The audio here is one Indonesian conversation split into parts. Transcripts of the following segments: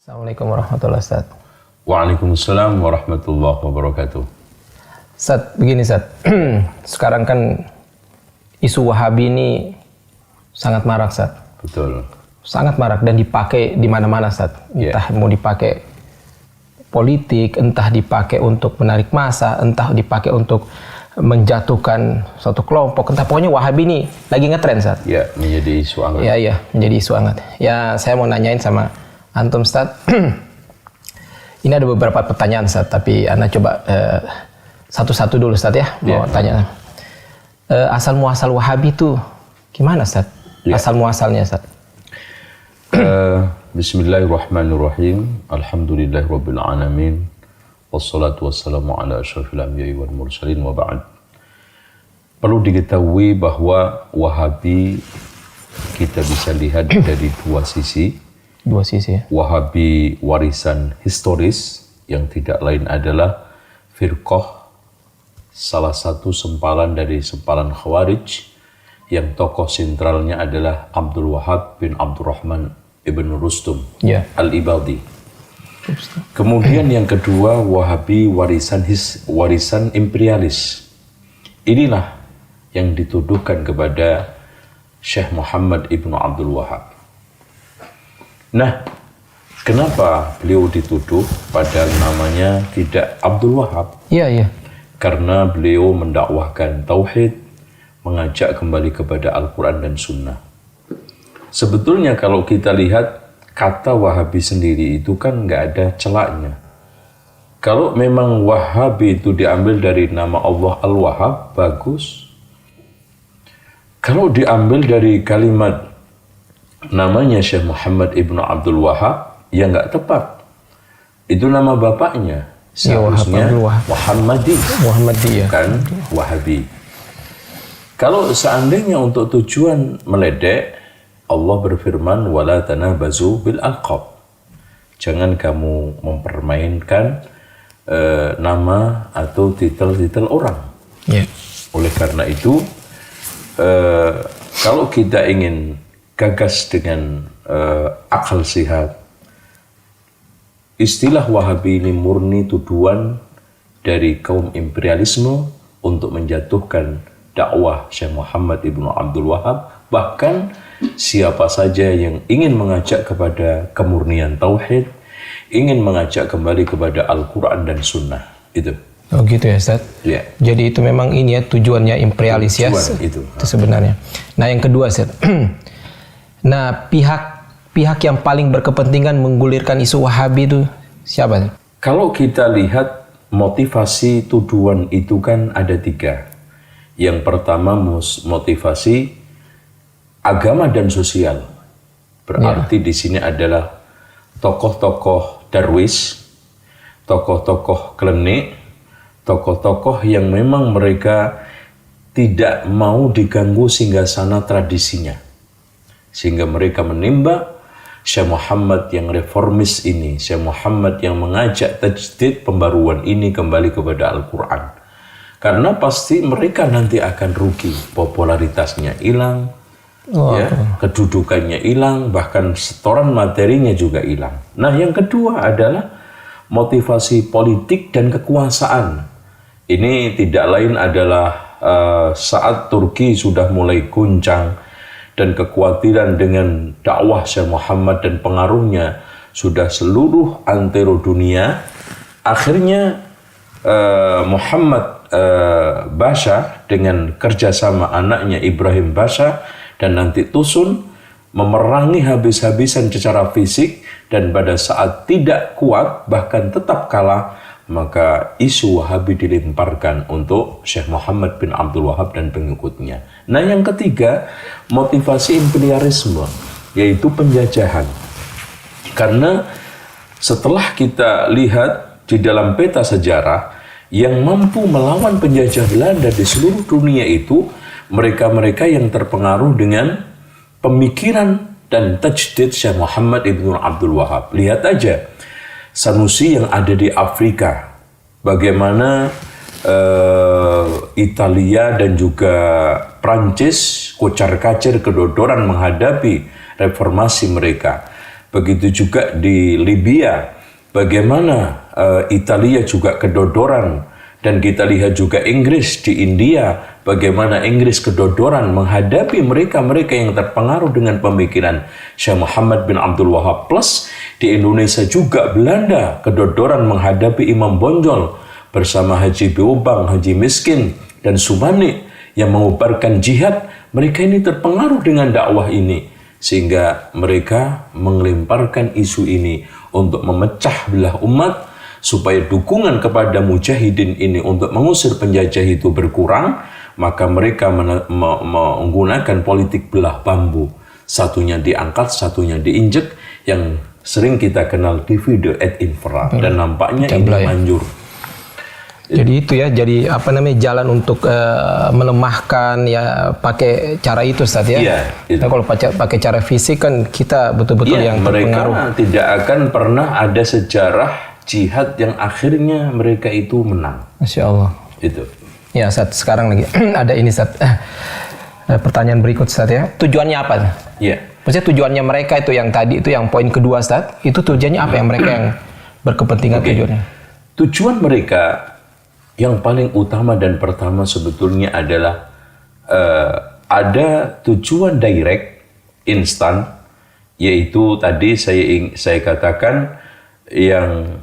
Assalamualaikum warahmatullahi wabarakatuh. Waalaikumsalam warahmatullahi wabarakatuh. Ustaz, begini Ustaz. Sekarang kan isu Wahabi ini sangat marak Ustaz. Betul. Sangat marak dan dipakai di mana-mana Ustaz. Entah mau dipakai politik, entah dipakai untuk menarik massa, entah dipakai untuk menjatuhkan suatu kelompok, entah pokoknya Wahabi ini lagi ngetren Ustaz. Ya, menjadi isu hangat. Ya, menjadi isu hangat. Ya, saya mau nanyain sama Antum Ustaz. Ini ada beberapa pertanyaan Ustaz, tapi Ana coba satu-satu dulu Ustaz ya. Mau tanya. Asal muasal Wahabi itu gimana Ustaz? Asal muasalnya Ustaz. Bismillahirrahmanirrahim. Alhamdulillahirabbil alamin. Wassalatu wassalamu ala asyrafil anbiya'i wal mursalin wa ba'd. Perlu diketahui bahwa Wahabi kita bisa lihat dari dua sisi. Ya. Wahabi warisan historis yang tidak lain adalah firqah, salah satu sempalan dari sempalan Khawarij yang tokoh sentralnya adalah Abdul Wahab bin Abdurrahman ibn Rustum al-Ibadi. Kemudian yang kedua, Wahabi warisan imperialis. Inilah yang dituduhkan kepada Syekh Muhammad ibn Abdul Wahab. Nah, kenapa beliau dituduh padahal namanya tidak Abdul Wahab? Iya. Karena beliau mendakwahkan tauhid, mengajak kembali kepada Al-Quran dan Sunnah. Sebetulnya kalau kita lihat kata Wahabi sendiri itu kan nggak ada celaknya. Kalau memang Wahabi itu diambil dari nama Allah Al-Wahhab, bagus. Kalau diambil dari kalimat namanya Syekh Muhammad ibnu Abdul Wahab, ya nggak tepat. Itu nama bapaknya. Seharusnya Muhammadi, bukan Wahabi. Kalau seandainya untuk tujuan meledek, Allah berfirman, wala tanabazu bil alqab. Jangan kamu mempermainkan nama atau titel-titel orang. Oleh karena itu, kalau kita ingin gagas dengan akal sehat, istilah Wahabi ini murni tuduhan dari kaum imperialisme untuk menjatuhkan dakwah Syekh Muhammad ibnu Abdul Wahab. Bahkan siapa saja yang ingin mengajak kepada kemurnian tauhid, ingin mengajak kembali kepada Al-Quran dan Sunnah, itu. Oh gitu ya Ustaz? Ya. Jadi itu memang ini ya tujuannya imperialis itu sebenarnya. Nah yang kedua Ustaz. Nah, pihak yang paling berkepentingan menggulirkan isu Wahabi itu siapa? Kalau kita lihat motivasi tuduhan itu kan ada tiga. Yang pertama motivasi agama dan sosial. Berarti di sini adalah tokoh-tokoh darwis, tokoh-tokoh klenik, tokoh-tokoh yang memang mereka tidak mau diganggu singgasana tradisinya. Sehingga mereka menimba Syekh Muhammad yang reformis ini, Syekh Muhammad yang mengajak tajdid pembaruan ini kembali kepada Al-Quran. Karena pasti mereka nanti akan rugi, popularitasnya hilang, kedudukannya hilang, bahkan setoran materinya juga hilang. Nah yang kedua adalah motivasi politik dan kekuasaan. Ini tidak lain adalah saat Turki sudah mulai guncang, dan kekhawatiran dengan dakwah Syekh Muhammad dan pengaruhnya sudah seluruh antero dunia. Akhirnya Muhammad Basha dengan kerjasama anaknya Ibrahim Basha dan nanti Tusun memerangi habis-habisan secara fisik, dan pada saat tidak kuat bahkan tetap kalah, maka isu Wahabi dilemparkan untuk Syekh Muhammad bin Abdul Wahab dan pengikutnya. Nah yang ketiga, motivasi imperialisme, yaitu penjajahan. Karena setelah kita lihat di dalam peta sejarah, yang mampu melawan penjajah Belanda di seluruh dunia itu mereka-mereka yang terpengaruh dengan pemikiran dan tajdid Syekh Muhammad ibnu Abdul Wahab. Lihat aja Sanusi yang ada di Afrika, bagaimana Italia dan juga Prancis kocar-kacir kedodoran menghadapi reformasi mereka. begitu juga di Libya, bagaimana Italia juga kedodoran, dan kita lihat juga Inggris di India, bagaimana Inggris kedodoran menghadapi mereka-mereka yang terpengaruh dengan pemikiran Syekh Muhammad bin Abdul Wahab. Plus di Indonesia juga Belanda kedodoran menghadapi Imam Bonjol bersama Haji Beobang, Haji Miskin, dan Subani yang mengubarkan jihad. Mereka ini terpengaruh dengan dakwah ini, sehingga mereka mengelemparkan isu ini untuk memecah belah umat, supaya dukungan kepada mujahidin ini untuk mengusir penjajah itu berkurang. Maka mereka menggunakan politik belah bambu, satunya diangkat, satunya diinjek, yang sering kita kenal divide et impera, dan nampaknya ini manjur. Jadi itu ya, jadi apa namanya, jalan untuk melemahkan ya, pakai cara itu Ustaz ya. Iya, nah, kalau pakai cara fisik kan kita betul-betul yang terpengaruh. Mereka tidak akan pernah ada sejarah jihad yang akhirnya mereka itu menang. Masya Allah. Itu. Ya Ustaz, sekarang lagi ada ini Ustaz. Pertanyaan berikut Ustaz ya. Tujuannya apa? Iya. Maksudnya tujuannya mereka itu yang tadi itu, yang poin kedua Ustaz, itu tujuannya apa yang mereka yang berkepentingan tujuannya? Tujuan mereka yang paling utama dan pertama sebetulnya adalah ada tujuan direct, instan, yaitu tadi saya katakan yang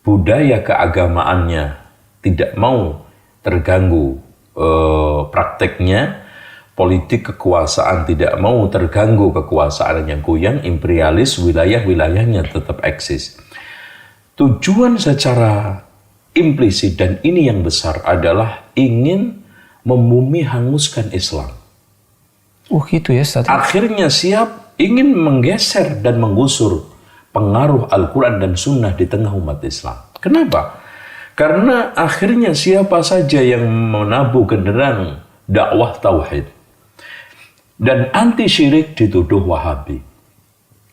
budaya keagamaannya tidak mau terganggu prakteknya, politik kekuasaan tidak mau terganggu kekuasaan yang goyang, imperialis, wilayah-wilayahnya tetap eksis. Tujuan secara implisit, dan ini yang besar, adalah ingin membumi hanguskan Islam. Gitu ya Ustaz. Akhirnya siap ingin menggeser dan menggusur pengaruh Al-Quran dan Sunnah di tengah umat Islam. Kenapa? Karena akhirnya siapa saja yang menabuh genderang dakwah tauhid dan anti syirik dituduh Wahabi.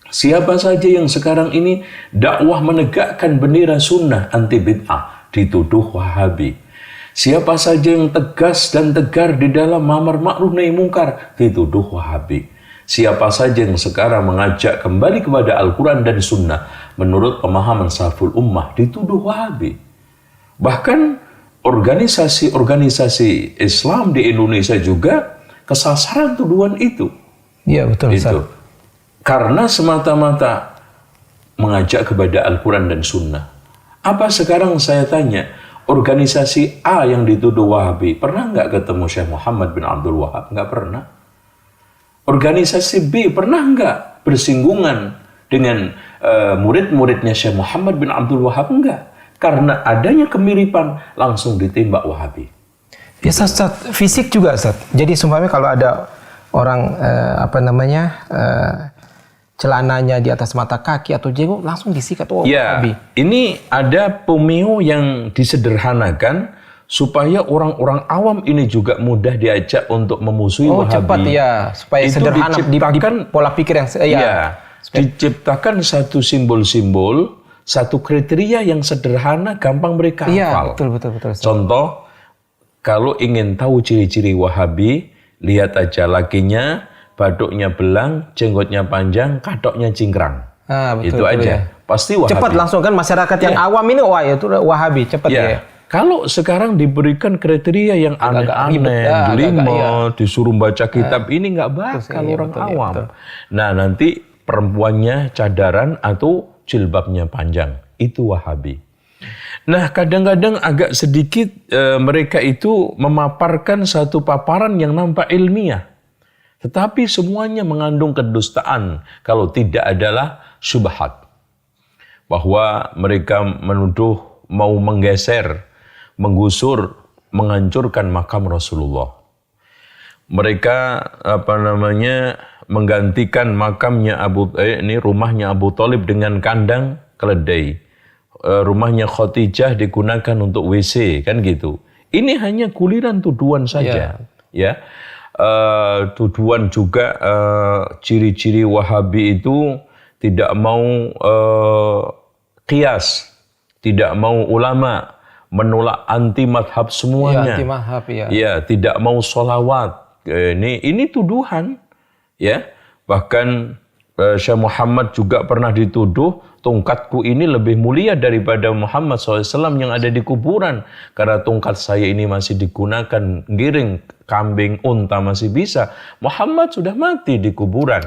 Siapa saja yang sekarang ini dakwah menegakkan bendera sunnah anti bid'ah dituduh Wahabi. Siapa saja yang tegas dan tegar di dalam amar ma'ruf nahi mungkar dituduh Wahabi. Siapa saja yang sekarang mengajak kembali kepada Al-Quran dan Sunnah menurut pemahaman salaful ummah dituduh Wahabi. Bahkan organisasi-organisasi Islam di Indonesia juga kesasaran tuduhan itu. Iya betul Ustaz. Itu. Karena semata-mata mengajak kepada Al-Quran dan Sunnah. Apa sekarang saya tanya, organisasi A yang dituduh Wahabi pernah nggak ketemu Syekh Muhammad bin Abdul Wahab? Nggak pernah. Organisasi B pernah nggak bersinggungan dengan murid-muridnya Syekh Muhammad bin Abdul Wahab? Nggak. Karena adanya kemiripan langsung ditembak Wahabi. Ya Ustaz, fisik juga Ustaz. Jadi semuanya kalau ada orang celananya di atas mata kaki atau jenggot langsung disikat. Ya, ini ada pemio yang disederhanakan supaya orang-orang awam ini juga mudah diajak untuk memusuhi Wahabi. Cepat ya, supaya itu sederhana diciptakan pola pikir yang diciptakan satu simbol-simbol, satu kriteria yang sederhana, gampang mereka hafal. Betul. Contoh, kalau ingin tahu ciri-ciri Wahabi, lihat aja lakinya, baduknya belang, jenggotnya panjang, katoknya cingkrang. Itu aja. Ya. Pasti Wahabi. Cepat langsung kan masyarakat yang awam ini, wah itu Wahabi, cepat ya. Kalau sekarang diberikan kriteria yang aneh-aneh, jelimet, disuruh baca kitab, ini nggak bakal orang awam. Nah nanti perempuannya cadaran atau jilbabnya panjang, itu Wahabi. Nah kadang-kadang agak sedikit mereka itu memaparkan satu paparan yang nampak ilmiah. Tetapi semuanya mengandung kedustaan kalau tidak adalah syubhat. Bahwa mereka menuduh mau menggeser, menggusur, menghancurkan makam Rasulullah. Mereka menggantikan makamnya rumahnya Abu Thalib dengan kandang keledai. Rumahnya Khadijah digunakan untuk WC, kan gitu. Ini hanya kuliran tuduhan saja, ya. Tuduhan juga ciri-ciri Wahabi itu tidak mau qiyas, tidak mau ulama, menolak anti madhab semuanya. Anti madhab, ya, tidak mau sholawat. Ini tuduhan, ya. Bahkan Syekh Muhammad juga pernah dituduh, tongkatku ini lebih mulia daripada Muhammad SAW yang ada di kuburan. Karena tongkat saya ini masih digunakan giring kambing, unta masih bisa. Muhammad sudah mati di kuburan.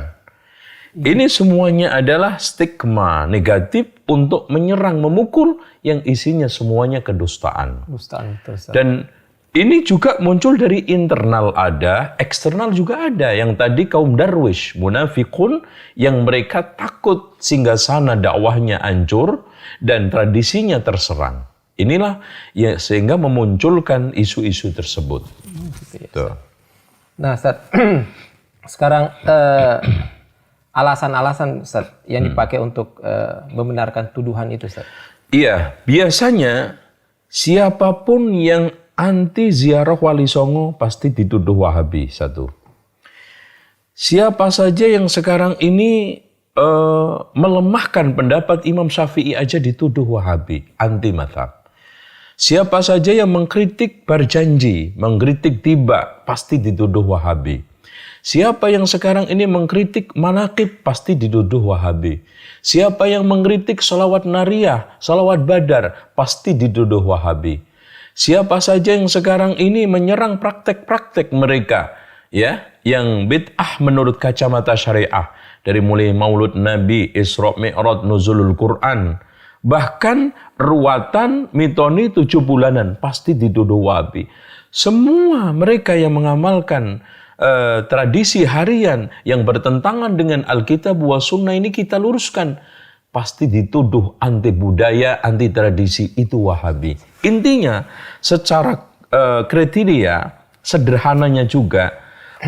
Ini semuanya adalah stigma negatif untuk menyerang, memukul yang isinya semuanya kedustaan. Kedustaan, terus. Dan ini juga muncul dari internal ada, eksternal juga ada. Yang tadi kaum darwish, munafikun, yang mereka takut singgasana dakwahnya hancur dan tradisinya terserang. Inilah ya sehingga memunculkan isu-isu tersebut. Tuh. Nah, Ustaz, sekarang alasan-alasan Ustaz yang dipakai untuk membenarkan tuduhan itu, Ustaz. Iya, biasanya siapapun yang anti ziarah Wali Songo pasti dituduh Wahabi, satu. Siapa saja yang sekarang ini melemahkan pendapat Imam Syafi'i aja dituduh Wahabi, anti mazhab. Siapa saja yang mengkritik berjanji, mengkritik tiba, pasti dituduh Wahabi. Siapa yang sekarang ini mengkritik manaqib, pasti dituduh Wahabi. Siapa yang mengkritik salawat nariyah, salawat badar, pasti dituduh Wahabi. Siapa saja yang sekarang ini menyerang praktek-praktek mereka, ya, yang bid'ah menurut kacamata syariah, dari mulai Maulud Nabi, Isra Mi'raj, nuzulul Quran, bahkan ruatan mitoni 7 bulanan, pasti dituduh Wahabi. Semua mereka yang mengamalkan tradisi harian yang bertentangan dengan Alkitab wa Sunnah ini kita luruskan. Pasti dituduh anti budaya, anti tradisi, itu Wahabi. Intinya, secara kriteria, sederhananya juga,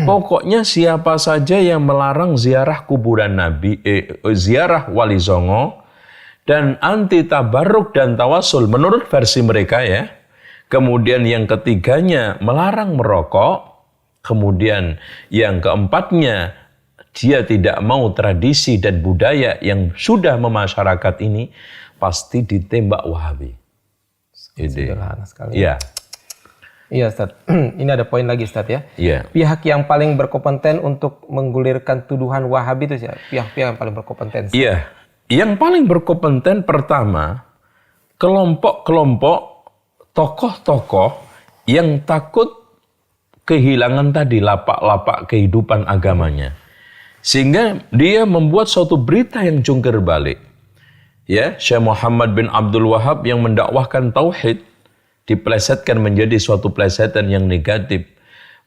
pokoknya siapa saja yang melarang ziarah kuburan Nabi, ziarah Wali Songo, dan anti tabarruk dan tawasul, menurut versi mereka ya. Kemudian yang ketiganya, melarang merokok. Kemudian yang keempatnya, dia tidak mau tradisi dan budaya yang sudah memasyarakat ini, pasti ditembak Wahabi. Sederhana sekali. Iya. Iya, Ustaz. Ini ada poin lagi, Ustaz, ya. Iya. Pihak yang paling berkompeten untuk menggulirkan tuduhan Wahabi itu siapa? Pihak-pihak yang paling berkompeten. Iya. Yang paling berkompeten pertama, kelompok-kelompok tokoh-tokoh yang takut kehilangan tadi lapak-lapak kehidupan agamanya. Sehingga dia membuat suatu berita yang jungkir balik. Ya, Syekh Muhammad bin Abdul Wahab yang mendakwahkan tauhid diplesetkan menjadi suatu plesetan yang negatif.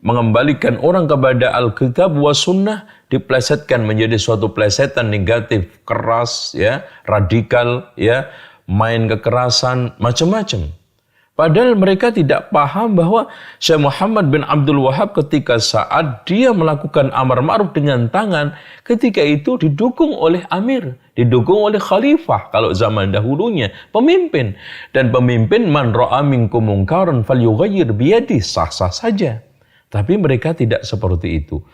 Mengembalikan orang kepada Alkitab wa Sunnah diplesetkan menjadi suatu plesetan negatif, keras, ya, radikal, ya, main kekerasan, macam-macam. Padahal mereka tidak paham bahwa Syekh Muhammad bin Abdul Wahab ketika saat dia melakukan amar ma'ruf dengan tangan, ketika itu didukung oleh amir, didukung oleh khalifah kalau zaman dahulunya, pemimpin. Dan pemimpin man ra'a minkum mungkaran falyughayyir biyadihi, sah-sah saja. Tapi mereka tidak seperti itu.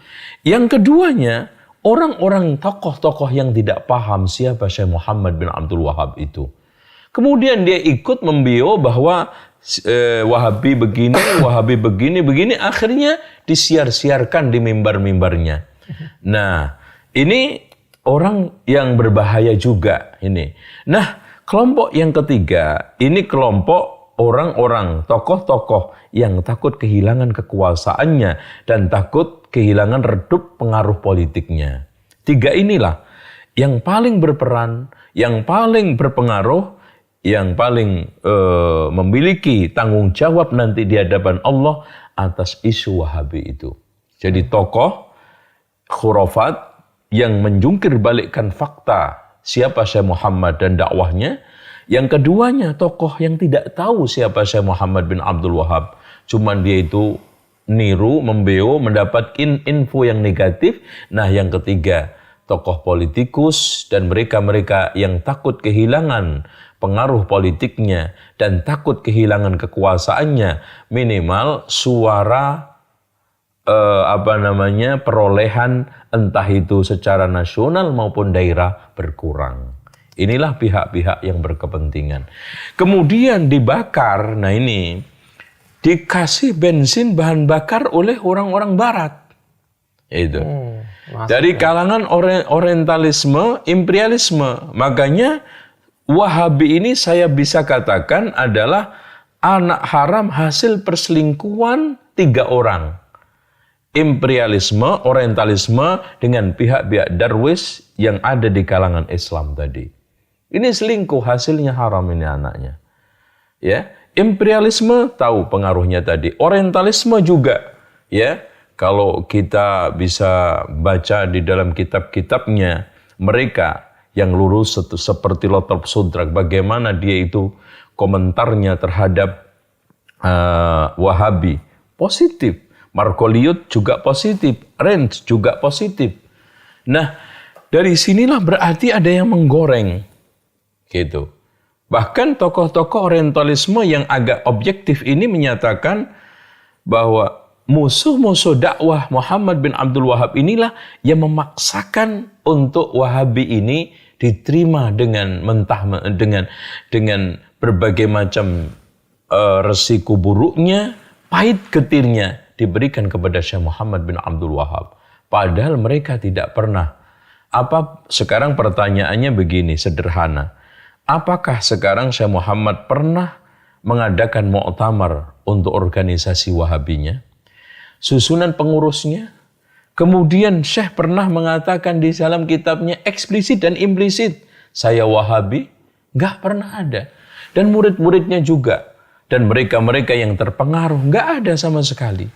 Yang keduanya, orang-orang tokoh-tokoh yang tidak paham siapa Syekh Muhammad bin Abdul Wahab itu. Kemudian dia ikut membio bahwa Wahabi begini, akhirnya disiar-siarkan di mimbar-mimbarnya. Nah, ini orang yang berbahaya juga ini. Nah, kelompok yang ketiga, ini kelompok orang-orang, tokoh-tokoh yang takut kehilangan kekuasaannya dan takut kehilangan redup pengaruh politiknya. Tiga inilah yang paling berperan, yang paling berpengaruh, yang paling memiliki tanggung jawab nanti di hadapan Allah atas isu Wahabi itu. Jadi tokoh khurafat yang menjungkir balikkan fakta siapa Syekh Muhammad dan dakwahnya. Yang keduanya tokoh yang tidak tahu siapa Syekh Muhammad bin Abdul Wahab. Cuman dia itu niru, membeo, mendapatkan info yang negatif. Nah, yang ketiga tokoh politikus dan mereka-mereka yang takut kehilangan pengaruh politiknya dan takut kehilangan kekuasaannya, minimal suara perolehan entah itu secara nasional maupun daerah berkurang. Inilah pihak-pihak yang berkepentingan. Kemudian dibakar, nah ini dikasih bensin bahan bakar oleh orang-orang barat. Itu. Dari kalangan orientalisme, imperialisme. Makanya Wahabi ini saya bisa katakan adalah anak haram hasil perselingkuhan 3 orang. Imperialisme, orientalisme dengan pihak-pihak Darwis yang ada di kalangan Islam tadi. Ini selingkuh, hasilnya haram ini anaknya. Ya, imperialisme tahu pengaruhnya tadi. Orientalisme juga, ya. Kalau kita bisa baca di dalam kitab-kitabnya mereka yang lurus seperti Lothrop Sudrak, bagaimana dia itu komentarnya terhadap Wahabi positif, Margoliouth juga positif, Renz juga positif. Nah, dari sinilah berarti ada yang menggoreng, gitu. Bahkan tokoh-tokoh orientalisme yang agak objektif ini menyatakan bahwa musuh-musuh dakwah Muhammad bin Abdul Wahab inilah yang memaksakan untuk Wahabi ini diterima dengan dengan berbagai macam resiko buruknya, pahit getirnya diberikan kepada Syekh Muhammad bin Abdul Wahab. Padahal mereka tidak pernah. Sekarang pertanyaannya begini, sederhana. Apakah sekarang Syekh Muhammad pernah mengadakan muktamar untuk organisasi Wahabinya? Susunan pengurusnya? Kemudian Syekh pernah mengatakan di dalam kitabnya eksplisit dan implisit, saya Wahabi? Nggak pernah ada. Dan murid-muridnya juga. Dan mereka-mereka yang terpengaruh, nggak ada sama sekali.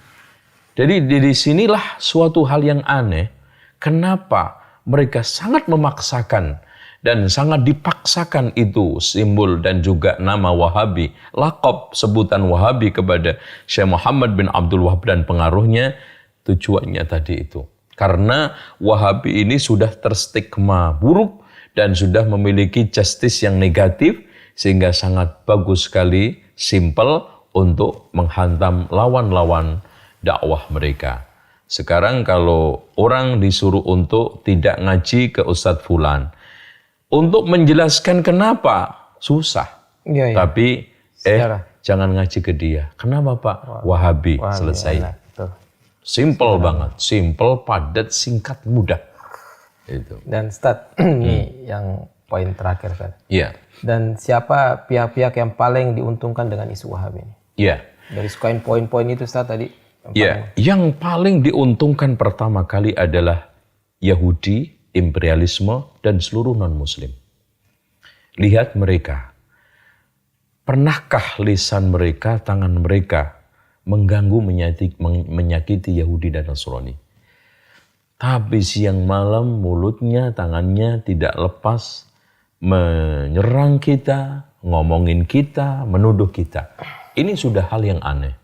Jadi di sinilah suatu hal yang aneh. Kenapa mereka sangat memaksakan dan sangat dipaksakan itu simbol dan juga nama Wahabi, laqab sebutan Wahabi kepada Syekh Muhammad bin Abdul Wahab dan pengaruhnya, tujuannya tadi itu. Karena Wahabi ini sudah terstigma buruk dan sudah memiliki justice yang negatif, sehingga sangat bagus sekali, simple untuk menghantam lawan-lawan dakwah mereka. Sekarang kalau orang disuruh untuk tidak ngaji ke Ustadz Fulan, untuk menjelaskan kenapa, susah. Ya. Tapi, jangan ngaji ke dia. Kenapa Pak? Wahabi, selesai. Enak, simple banget. Simple, padat, singkat, mudah. Itu. Dan Ustadz, ini yang poin terakhir Ustadz. Iya. Dan siapa pihak-pihak yang paling diuntungkan dengan isu Wahabi ini? Iya. Dari sekian poin-poin itu Ustadz tadi. Iya. Yang paling diuntungkan pertama kali adalah Yahudi, imperialisme, dan seluruh non-muslim. Lihat mereka. Pernahkah lisan mereka, tangan mereka mengganggu, menyakiti Yahudi dan Nasrani? Tapi siang malam mulutnya, tangannya tidak lepas menyerang kita, ngomongin kita, menuduh kita. Ini sudah hal yang aneh.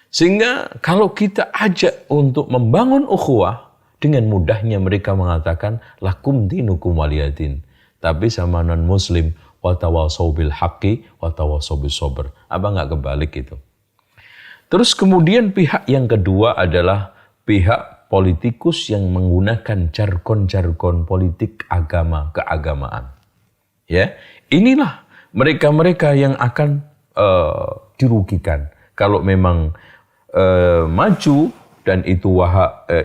Sehingga kalau kita ajak untuk membangun ukhuwah, dengan mudahnya mereka mengatakan lakum dinukum waliyadin. Tapi sama non-muslim, watawasau bil haqqi, watawasau bis sabr. Apa nggak kebalik itu? Terus kemudian pihak yang kedua adalah pihak politikus yang menggunakan jargon-jargon politik agama, keagamaan. Ya, inilah mereka-mereka yang akan dirugikan kalau memang maju dan itu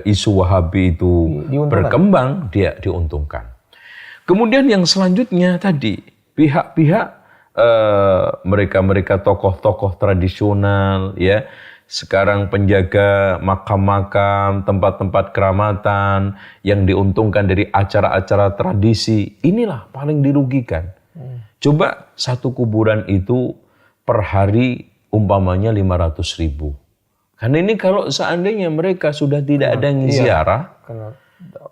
isu Wahabi itu berkembang, dia diuntungkan. Kemudian yang selanjutnya tadi pihak-pihak mereka-mereka tokoh-tokoh tradisional, ya, sekarang penjaga makam-makam, tempat-tempat keramatan yang diuntungkan dari acara-acara tradisi, inilah paling dirugikan. Coba satu kuburan itu per hari umpamanya 500.000. Karena ini kalau seandainya mereka sudah tidak ada yang ziarah,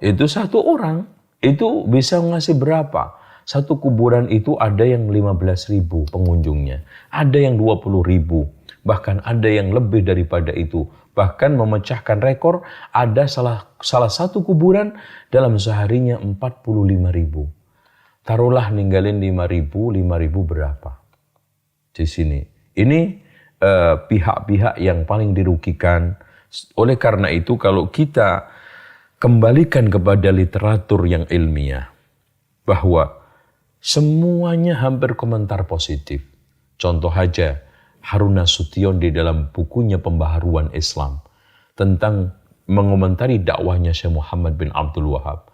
itu satu orang itu bisa ngasih berapa? Satu kuburan itu ada yang 15.000 pengunjungnya, ada yang 20.000, bahkan ada yang lebih daripada itu. Bahkan memecahkan rekor, ada salah satu kuburan dalam seharinya 45.000. Taruhlah ninggalin 5.000 berapa? Di sini. Ini pihak-pihak yang paling dirugikan. Oleh karena itu kalau kita kembalikan kepada literatur yang ilmiah, bahwa semuanya hampir komentar positif. Contoh aja Harun Nasution di dalam bukunya Pembaharuan Islam tentang mengomentari dakwahnya Syekh Muhammad bin Abdul Wahab,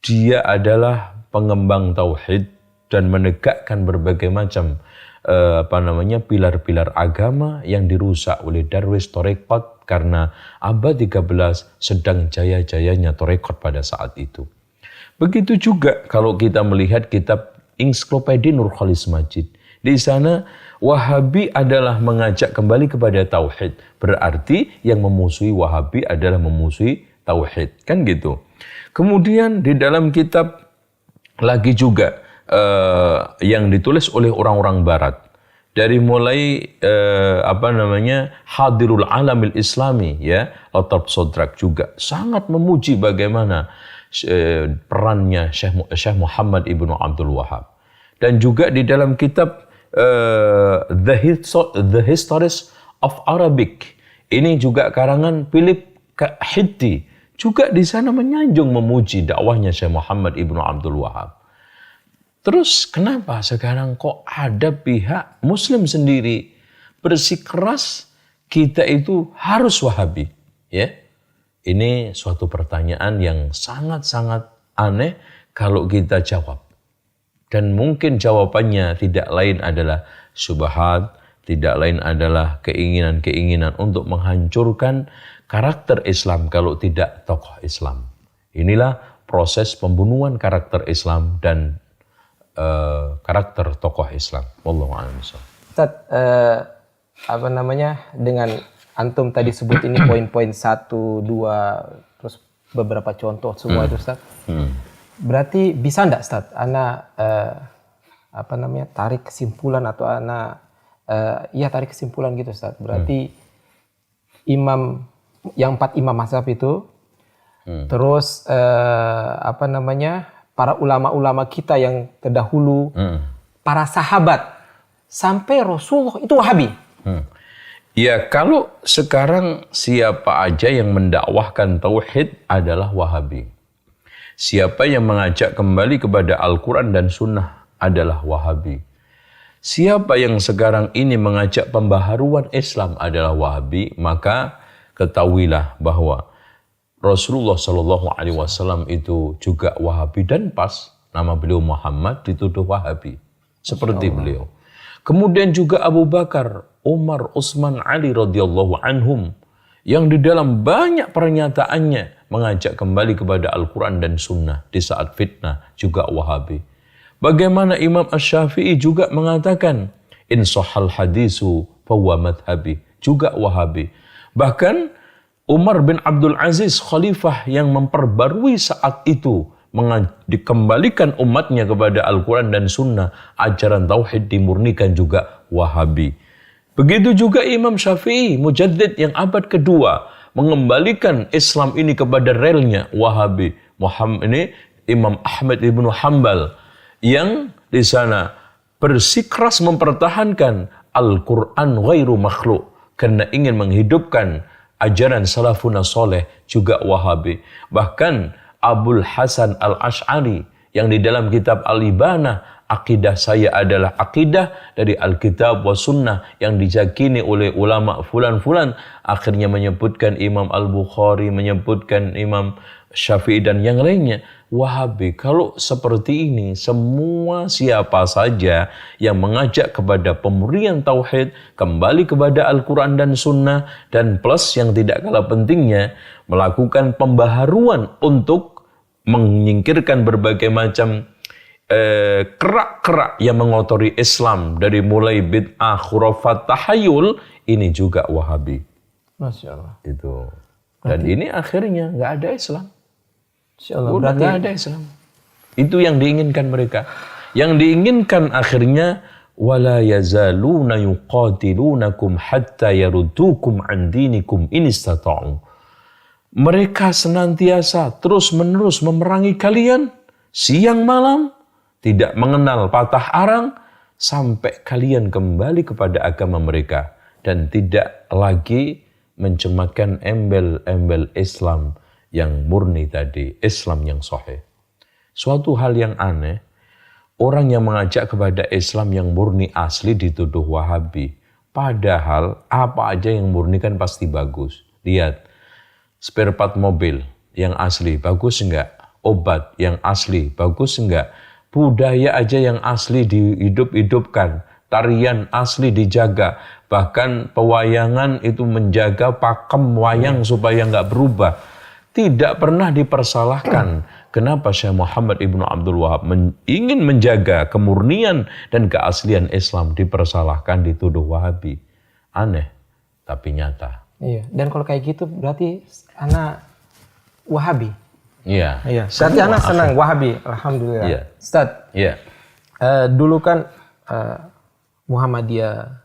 dia adalah pengembang tauhid dan menegakkan berbagai macam pilar-pilar agama yang dirusak oleh darwis tarekat karena abad 13 sedang jaya-jayanya tarekat pada saat itu. Begitu juga kalau kita melihat kitab Ensiklopedia Nur Khalis Majid. Di sana Wahabi adalah mengajak kembali kepada tauhid. Berarti yang memusuhi Wahabi adalah memusuhi tauhid. Kan gitu. Kemudian di dalam kitab lagi juga yang ditulis oleh orang-orang barat. Dari mulai Hadirul Alamil Islami ya, Latab Sodrak juga sangat memuji bagaimana perannya Syekh Muhammad ibnu Abdul Wahab. Dan juga di dalam kitab The Histories of Arabic, ini juga karangan Philip Hitti, juga di sana menyanjung memuji dakwahnya Syekh Muhammad ibnu Abdul Wahab. Terus kenapa sekarang kok ada pihak Muslim sendiri bersikeras kita itu harus Wahabi? Ya, ini suatu pertanyaan yang sangat-sangat aneh kalau kita jawab. Dan mungkin jawabannya tidak lain adalah syubhat, tidak lain adalah keinginan-keinginan untuk menghancurkan karakter Islam kalau tidak tokoh Islam. Inilah proses pembunuhan karakter Islam dan karakter tokoh Islam. Wallahu a'lam bishawab. Ustaz, dengan antum tadi sebut ini poin-poin 1, 2, terus beberapa contoh semua itu Ustaz. Berarti bisa enggak Ustaz, tarik kesimpulan atau tarik kesimpulan gitu Ustaz. Berarti imam yang 4 imam mazhab itu terus para ulama-ulama kita yang terdahulu, para sahabat, sampai Rasulullah itu Wahabi. Ya, kalau sekarang siapa aja yang mendakwahkan tauhid adalah Wahabi. Siapa yang mengajak kembali kepada Al-Quran dan Sunnah adalah Wahabi. Siapa yang sekarang ini mengajak pembaharuan Islam adalah Wahabi, maka ketahuilah bahwa Rasulullah Shallallahu Alaihi Wasallam itu juga Wahabi dan pas nama beliau Muhammad dituduh Wahabi seperti beliau. Kemudian juga Abu Bakar, Umar, Utsman, Ali radhiyallahu anhum yang di dalam banyak pernyataannya mengajak kembali kepada Al-Quran dan Sunnah di saat fitnah juga Wahabi. Bagaimana Imam Asy-Syafi'i juga mengatakan in sahal hadisu fahuwa madhabi, juga Wahabi. Bahkan Umar bin Abdul Aziz, khalifah yang memperbarui saat itu, dikembalikan umatnya kepada Al-Quran dan Sunnah, ajaran tauhid dimurnikan juga Wahabi. Begitu juga Imam Syafi'i, mujaddid yang abad kedua, mengembalikan Islam ini kepada relnya Wahabi. Imam Ahmad ibnu Hanbal yang di sana bersikeras mempertahankan Al-Quran ghairu makhluk karena ingin menghidupkan ajaran salafun soleh, juga Wahabi. Bahkan Abul Hasan Al-Ash'ari yang di dalam kitab Al-Ibanah, akidah saya adalah akidah dari Alkitab wa Sunnah yang diyakini oleh ulama fulan-fulan, akhirnya menyebutkan Imam Al-Bukhari, menyebutkan Imam Syafi'i dan yang lainnya. Wahabi. Kalau seperti ini, semua siapa saja yang mengajak kepada pemurnian tauhid, kembali kepada Al-Quran dan Sunnah, dan plus yang tidak kalah pentingnya, melakukan pembaharuan untuk menyingkirkan berbagai macam kerak-kerak yang mengotori Islam, dari mulai bid'ah, khurafat, tahayul, ini juga Wahabi. Masya Allah. Itu. Dan ini akhirnya nggak ada Islam. Udah nggak ada Islam. Itu yang diinginkan mereka. Yang diinginkan akhirnya wala yazaluna yuqatilunakum hatta yaruddukum an dinikum in istata'u. Mereka senantiasa terus-menerus memerangi kalian siang malam, tidak mengenal patah arang sampai kalian kembali kepada agama mereka dan tidak lagi mencemarkan embel-embel Islam yang murni tadi, Islam yang sahih. Suatu hal yang aneh, orang yang mengajak kepada Islam yang murni asli dituduh Wahabi. Padahal apa aja yang murni kan pasti bagus. Lihat, spare part mobil yang asli, bagus enggak? Obat yang asli, bagus enggak? Budaya aja yang asli dihidup-hidupkan, tarian asli dijaga, bahkan pewayangan itu menjaga pakem wayang supaya enggak berubah. Tidak pernah dipersalahkan. Kenapa Syekh Muhammad Ibnu Abdul Wahab ingin menjaga kemurnian dan keaslian Islam dipersalahkan, dituduh Wahabi? Aneh, tapi nyata. Iya. Dan kalau kayak gitu berarti anak Wahabi. Iya. Iya. Berarti anak senang Wahabi. Alhamdulillah. Iya. Ustaz. Iya. Dulu kan Muhammadiyah,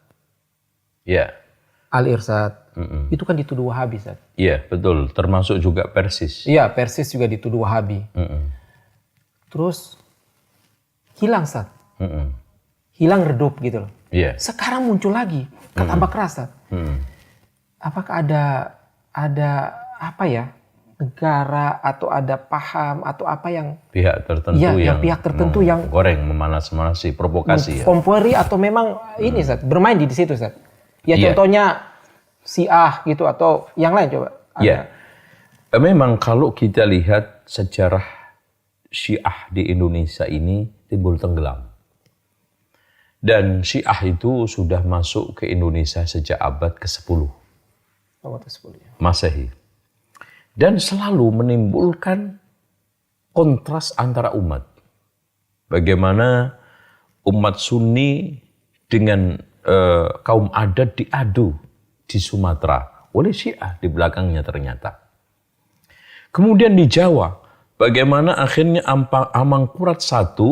Iya. Al-Irsyad, itu kan dituduh Wahabi, Ustaz. Iya, betul. Termasuk juga Persis. Iya, Persis juga dituduh Wahabi. Terus hilang, Ustaz. Hilang redup gitu loh. Iya. Sekarang muncul lagi, tambah keras, Ustaz. Apakah ada apa ya, negara atau ada paham atau apa yang Pihak tertentu yang pihak tertentu yang goreng, memanas-manasi, provokasi ya. Kompori atau memang ini, Ustaz, bermain di situ, Ustaz. Ya Iya. contohnya Syiah gitu atau yang lain coba. Iya. Memang kalau kita lihat sejarah Syiah di Indonesia ini timbul tenggelam. Dan Syiah itu sudah masuk ke Indonesia sejak abad ke-10 Masehi. Dan selalu menimbulkan kontras antara umat. Bagaimana umat Sunni dengan kaum adat diadu di Sumatera oleh Syiah di belakangnya ternyata. Kemudian di Jawa, bagaimana akhirnya Amangkurat I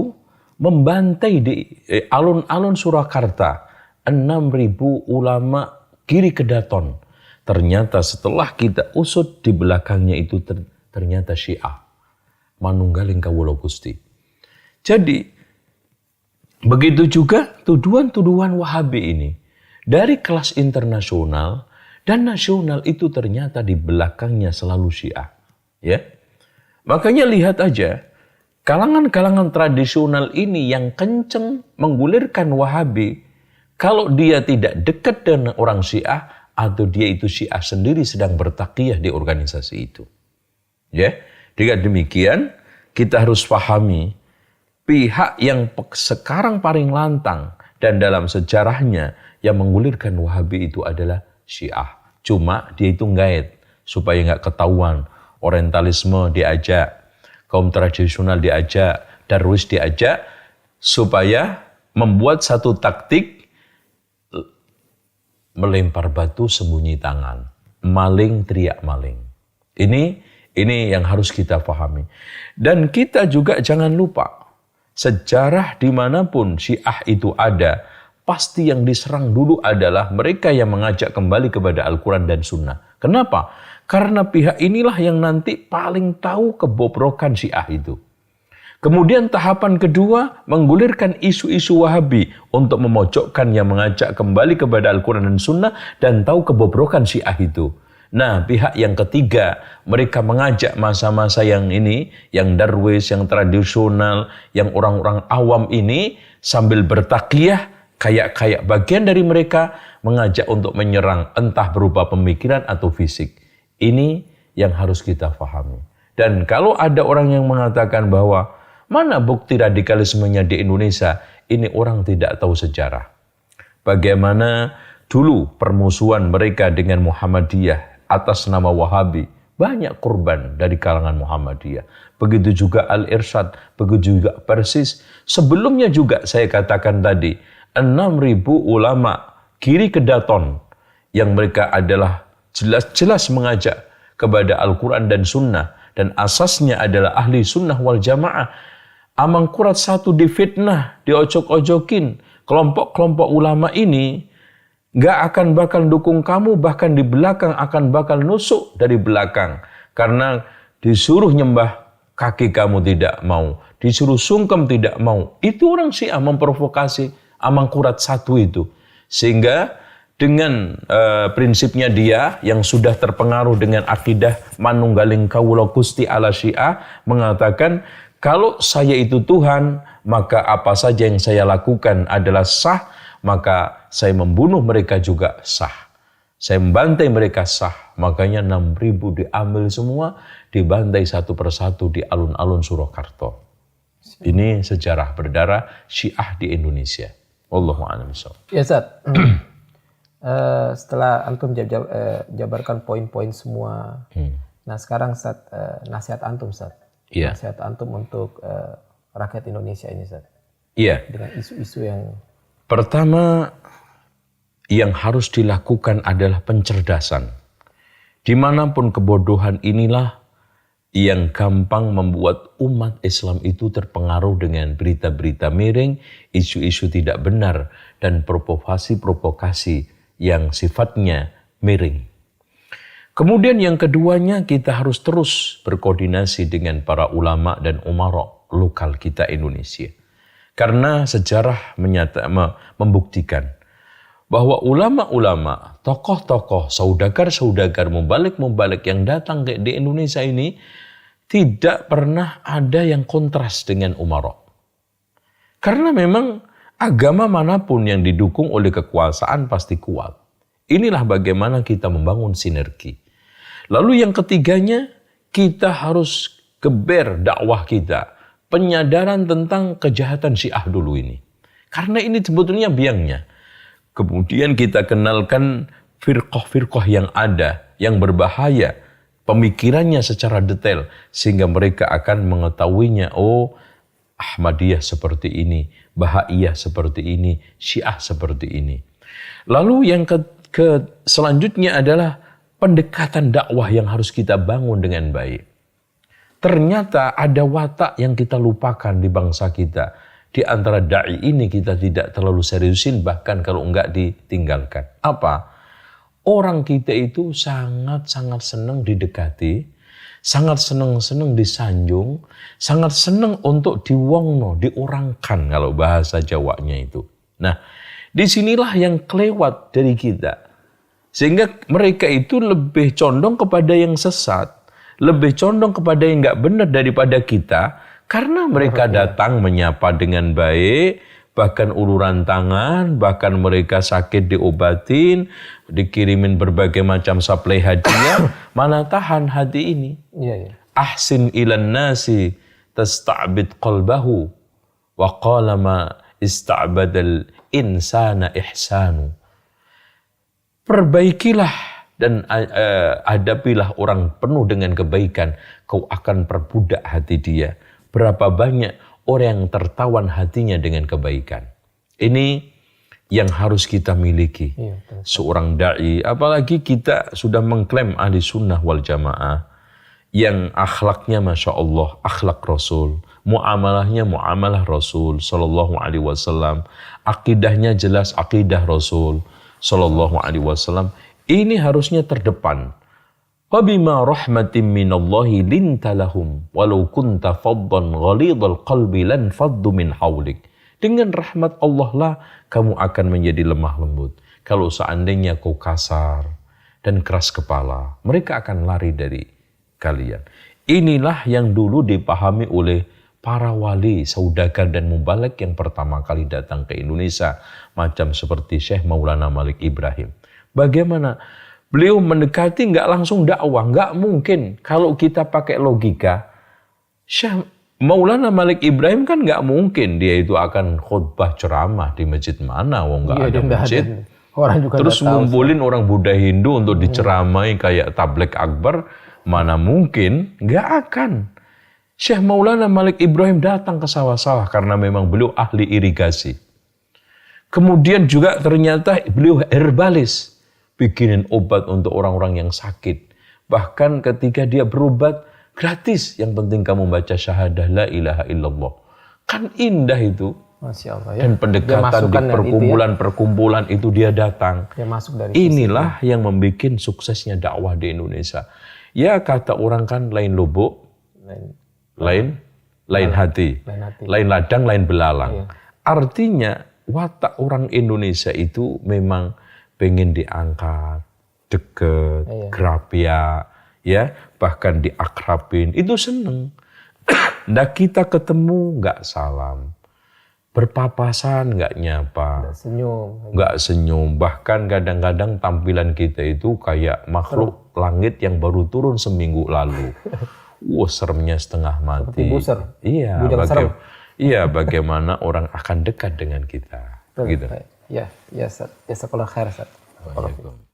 membantai di alun-alun Surakarta 6.000 ulama kiri kedaton. Ternyata setelah kita usut di belakangnya itu ternyata Syiah. Manunggaling Kawula Gusti. Jadi begitu juga tuduhan-tuduhan Wahabi ini dari kelas internasional dan nasional itu ternyata di belakangnya selalu Syiah. Ya, makanya lihat aja kalangan-kalangan tradisional ini yang kenceng menggulirkan Wahabi. Kalau dia tidak dekat dengan orang Syiah atau dia itu Syiah sendiri sedang bertaqiyah di organisasi itu. Ya, dengan demikian kita harus pahami pihak yang sekarang paling lantang dan dalam sejarahnya yang menggulirkan Wahabi itu adalah Syiah. Cuma dia itu ngait supaya nggak ketahuan. Orientalisme diajak, kaum tradisional diajak, Darwis diajak supaya membuat satu taktik melempar batu sembunyi tangan, maling teriak maling. Ini yang harus kita pahami. Dan kita juga jangan lupa sejarah dimanapun Syiah itu ada, pasti yang diserang dulu adalah mereka yang mengajak kembali kepada Al-Quran dan Sunnah. Kenapa? Karena pihak inilah yang nanti paling tahu kebobrokan Syiah itu. Kemudian tahapan kedua, menggulirkan isu-isu Wahabi untuk memojokkan yang mengajak kembali kepada Al-Quran dan Sunnah dan tahu kebobrokan Syiah itu. Nah, pihak yang ketiga, mereka mengajak masa-masa yang ini, yang Darwis, yang tradisional, yang orang-orang awam ini, sambil bertaqiyah, kayak bagian dari mereka mengajak untuk menyerang, entah berupa pemikiran atau fisik. Ini yang harus kita pahami. Dan kalau ada orang yang mengatakan bahwa mana bukti radikalismenya di Indonesia, ini orang tidak tahu sejarah. Bagaimana dulu permusuhan mereka dengan Muhammadiyah atas nama Wahabi, banyak korban dari kalangan Muhammadiyah. Begitu juga Al-Irsyad, begitu juga Persis. Sebelumnya juga saya katakan tadi, 6.000 ulama kiri kedaton yang mereka adalah jelas-jelas mengajak kepada Al-Quran dan Sunnah. Dan asasnya adalah ahli sunnah wal jamaah. Amangkurat I difitnah, diojok-ojokin. Kelompok-kelompok ulama ini gak akan bakal dukung kamu, bahkan di belakang akan bakal nusuk dari belakang. Karena disuruh nyembah kaki kamu tidak mau, disuruh sungkem tidak mau. Itu orang Syiah memprovokasi Amangkurat I itu. Sehingga dengan prinsipnya dia yang sudah terpengaruh dengan akidah Manunggaling Kawula Gusti ala Syiah mengatakan, kalau saya itu Tuhan, maka apa saja yang saya lakukan adalah sah, maka saya membunuh mereka juga sah. Saya membantai mereka sah, makanya 6.000 diambil semua, dibantai satu persatu di alun-alun Surakarta. Ini sejarah berdarah Syiah di Indonesia. Wallahu a'lam bishawab. Ya Ustaz, setelah antum jabarkan poin-poin semua, nah sekarang Ustaz, nasihat antum Ustaz. Iya. Nasihat antum untuk rakyat Indonesia ini Ustaz. Iya. Dengan isu-isu yang... Pertama yang harus dilakukan adalah pencerdasan. Dimanapun kebodohan inilah yang gampang membuat umat Islam itu terpengaruh dengan berita-berita miring, isu-isu tidak benar, dan provokasi-provokasi yang sifatnya miring. Kemudian yang keduanya, kita harus terus berkoordinasi dengan para ulama dan umara lokal kita Indonesia. Karena sejarah membuktikan bahwa ulama-ulama, tokoh-tokoh, saudagar-saudagar, mubalik-mubalik yang datang di Indonesia ini tidak pernah ada yang kontras dengan umara. Karena memang agama manapun yang didukung oleh kekuasaan pasti kuat. Inilah bagaimana kita membangun sinergi. Lalu yang ketiganya, kita harus geber dakwah kita. Penyadaran tentang kejahatan Syiah dulu ini. Karena ini sebetulnya biangnya. Kemudian kita kenalkan firqah-firqah yang ada, yang berbahaya, pemikirannya secara detail, sehingga mereka akan mengetahuinya, oh Ahmadiyah seperti ini, Bahaiyah seperti ini, Syiah seperti ini. Lalu yang selanjutnya adalah pendekatan dakwah yang harus kita bangun dengan baik. Ternyata ada watak yang kita lupakan di bangsa kita. Di antara da'i ini kita tidak terlalu seriusin, bahkan kalau enggak ditinggalkan. Apa? Orang kita itu sangat-sangat senang didekati, sangat senang disanjung, sangat senang untuk diwongno, diorangkan kalau bahasa Jawanya itu. Nah, disinilah yang kelewat dari kita. Sehingga mereka itu lebih condong kepada yang sesat, lebih condong kepada yang nggak benar daripada kita, karena mereka datang menyapa dengan baik, bahkan uluran tangan, bahkan mereka sakit diobatin, dikirimin berbagai macam suplai hadiah. Mana tahan hati ini? Ahsin ilan nasi tasta'bid qalbahu wa qala ma ista'badal insana ihsanu. Perbaikilah dan hadapilah orang penuh dengan kebaikan, kau akan perbudak hati dia. Berapa banyak orang yang tertawan hatinya dengan kebaikan. Ini yang harus kita miliki. Seorang da'i, apalagi kita sudah mengklaim ahli sunnah wal jamaah, yang akhlaknya Masya Allah, akhlak Rasul, muamalahnya muamalah Rasul Sallallahu Alaihi Wasallam, akidahnya jelas akidah Rasul Sallallahu Alaihi Wasallam. Ini harusnya terdepan. Wabima rahmatin minallahi linta lahum walau kunta faddan ghalidhal qalbi lan faddu min haulik. Dengan rahmat Allah lah kamu akan menjadi lemah lembut. Kalau seandainya kau kasar dan keras kepala, mereka akan lari dari kalian. Inilah yang dulu dipahami oleh para wali, saudagar dan mubalik yang pertama kali datang ke Indonesia, macam seperti Syekh Maulana Malik Ibrahim. Bagaimana beliau mendekati, nggak langsung dakwah, nggak mungkin. Kalau kita pakai logika, Syekh Maulana Malik Ibrahim kan nggak mungkin dia itu akan khutbah ceramah di masjid mana, wong nggak ada masjid. Orang juga terus ngumpulin orang Buddha Hindu untuk diceramai kayak tabligh akbar, mana mungkin, nggak akan. Syekh Maulana Malik Ibrahim datang ke sawah-sawah karena memang beliau ahli irigasi. Kemudian juga ternyata beliau herbalis, bikinin obat untuk orang-orang yang sakit. Bahkan ketika dia berobat, gratis. Yang penting kamu baca syahadah la ilaha illallah. Kan indah itu. Masya Allah, ya. Dan pendekatan di perkumpulan-perkumpulan itu dia datang. Dia masuk dari inilah yang membuat suksesnya dakwah di Indonesia. Ya kata orang kan lain lubuk, lain hati. Lain ladang, lain belalang. Iya. Artinya watak orang Indonesia itu memang pengen diangkat, deket, grapia, ya, bahkan diakrabin, itu seneng. Nah kita ketemu nggak salam, berpapasan, nggak nyapa, Senyum. nggak senyum. Bahkan kadang-kadang tampilan kita itu kayak makhluk langit yang baru turun seminggu lalu. Wah, seremnya setengah mati. Seperti buser. Iya, Bujang serem. iya, bagaimana orang akan dekat dengan kita. Gitu. Ya, ya, Ustaz. Ya, sekolah khair, Ustaz. Waalaikumsalam.